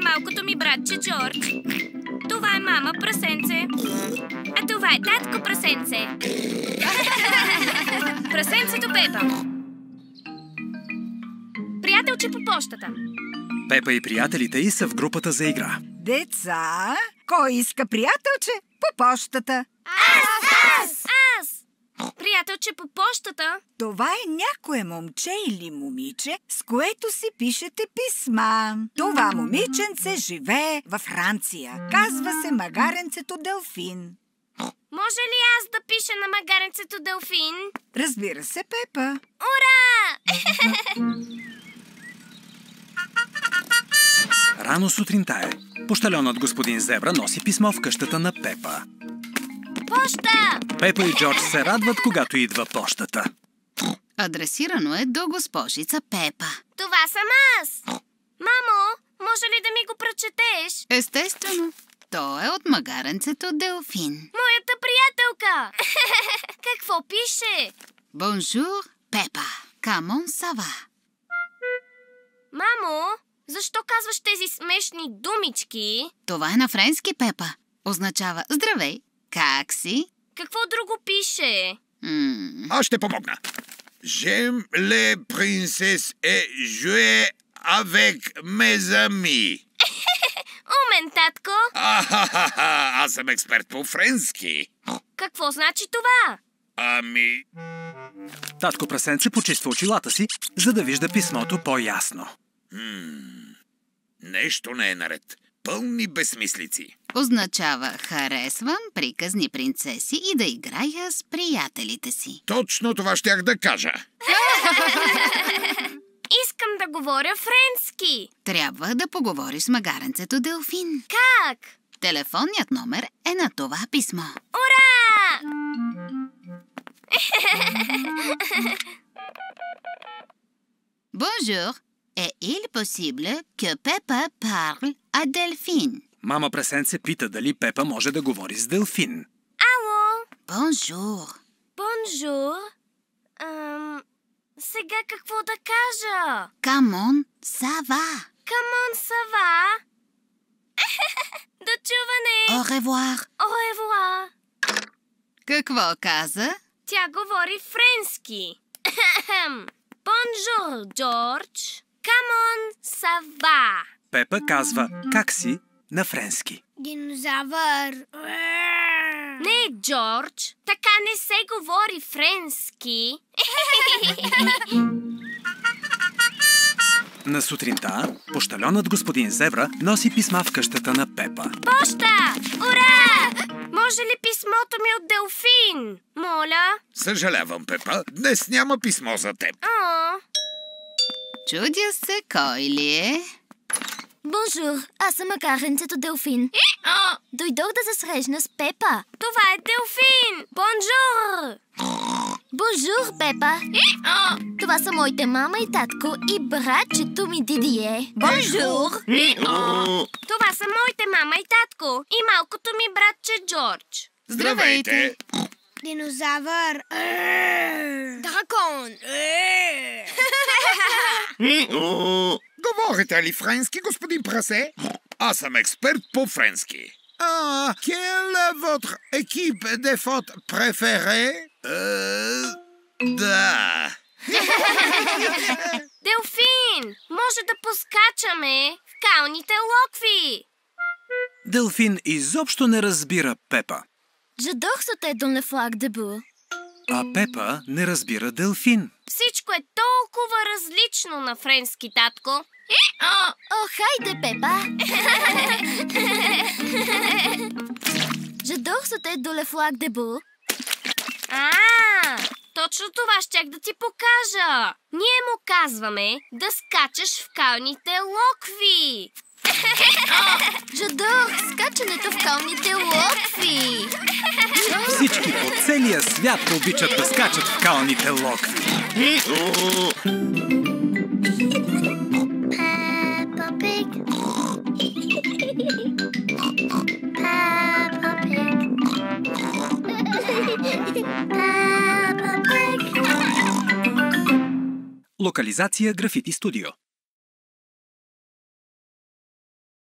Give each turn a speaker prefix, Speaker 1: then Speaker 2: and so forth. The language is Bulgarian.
Speaker 1: малкото ми братче Джордж. Това е мама прасенце. А това е татко прасенце. Прасенцето Пепа. Приятелче по пощата.
Speaker 2: Пепа и приятелите й са в групата за игра.
Speaker 3: Деца, кой иска приятелче по пощата?
Speaker 1: Аз! Приятелче по пощата?
Speaker 3: Това е някое момче или момиче, с което си пишете писма. Това момиченце живее във Франция. Казва се магаренцето Делфин.
Speaker 1: Може ли аз да пиша на магаренцето Делфин?
Speaker 3: Разбира се, Пепа.
Speaker 1: Ура!
Speaker 2: Рано сутринта е. Пощальонът господин Зебра носи писмо в къщата на Пепа.
Speaker 1: Поща!
Speaker 2: Пепа и Джордж се радват, когато идва пощата.
Speaker 4: Адресирано е до госпожица Пепа.
Speaker 1: Това съм аз! Мамо, може ли да ми го прочетеш?
Speaker 4: Естествено. То е от магаренцето Делфин.
Speaker 1: Моята приятелка! Какво пише?
Speaker 4: Бонжур, Пепа. Камон сава.
Speaker 1: Мамо, защо казваш тези смешни думички?
Speaker 4: Това е на френски, Пепа. Означава здравей. Как си?
Speaker 1: Какво друго пише?
Speaker 5: Аз ще помогна. J'aime les princesses et jouer avec mes amis.
Speaker 1: Умен, татко!
Speaker 5: Аз съм експерт по френски.
Speaker 1: Какво значи това?
Speaker 5: Ами...
Speaker 2: Татко прасенце почиства очилата си, за да вижда писмото по-ясно.
Speaker 5: Нещо не е наред. Пълни безсмислици.
Speaker 4: Означава харесвам приказни принцеси и да играя с приятелите си.
Speaker 5: Точно това щях да кажа.
Speaker 1: Искам да говоря френски.
Speaker 4: Трябва да поговориш с магаренцето Делфин.
Speaker 1: Как?
Speaker 4: Телефонният номер е на това писмо.
Speaker 1: Ура!
Speaker 4: Bonjour. Est-il possible que Peppa parle à Delphine?
Speaker 2: Мама прасенце пита дали Пепа може да говори с Делфин.
Speaker 1: Ало?
Speaker 4: Bonjour.
Speaker 1: Бонжур? Сега какво да кажа?
Speaker 4: Камон сава.
Speaker 1: Камон сава? До чуване!
Speaker 4: Au revoir.
Speaker 1: Au revoir!
Speaker 4: Какво каза?
Speaker 1: Тя говори френски. Бонжур, Джордж. Камон сава?
Speaker 2: Пепа казва как си на френски.
Speaker 1: Динозавър. Не, Джордж. Така не се говори френски.
Speaker 2: На сутринта пощальонът господин Зебра носи писма в къщата на Пепа.
Speaker 1: Поща! Ура! Може ли писмото ми от Делфин? Моля?
Speaker 5: Съжалявам, Пепа. Днес няма писмо за теб.
Speaker 4: Чудя се кой ли е?
Speaker 6: Бонжур, аз съм магаренцето Делфин. Дойдох да се срещна с Пепа.
Speaker 1: Това е Делфин! Бонжур!
Speaker 6: Бонжур, Пепа. Това са моите мама и татко и братчето ми Дидие. Бонжур!
Speaker 1: Това са моите мама и татко и малкото ми братче Джордж.
Speaker 5: Здравейте!
Speaker 1: Динозавър! Дракон!
Speaker 5: Говорите ли френски, господин Прасе? Аз съм експерт по френски. Quelle est votre équipe de foot préférée? Да.
Speaker 1: Делфин! Може да поскачаме в калните локви!
Speaker 2: Делфин изобщо не разбира Пепа,
Speaker 6: J'adore sauter dans le flaque debout.
Speaker 2: а Пепа не разбира Делфин.
Speaker 1: Всичко е толкова различно на френски, татко.
Speaker 6: О, хайде, Пепа! J'adore sauter dans le flaque debout.
Speaker 1: Точно това щях да ти покажа. Ние му казваме да скачаш в калните локви.
Speaker 6: J'adore скачането в калните локви.
Speaker 2: Всички по целия свят обичат да скачат в калните локви. Локализация Графити Студио.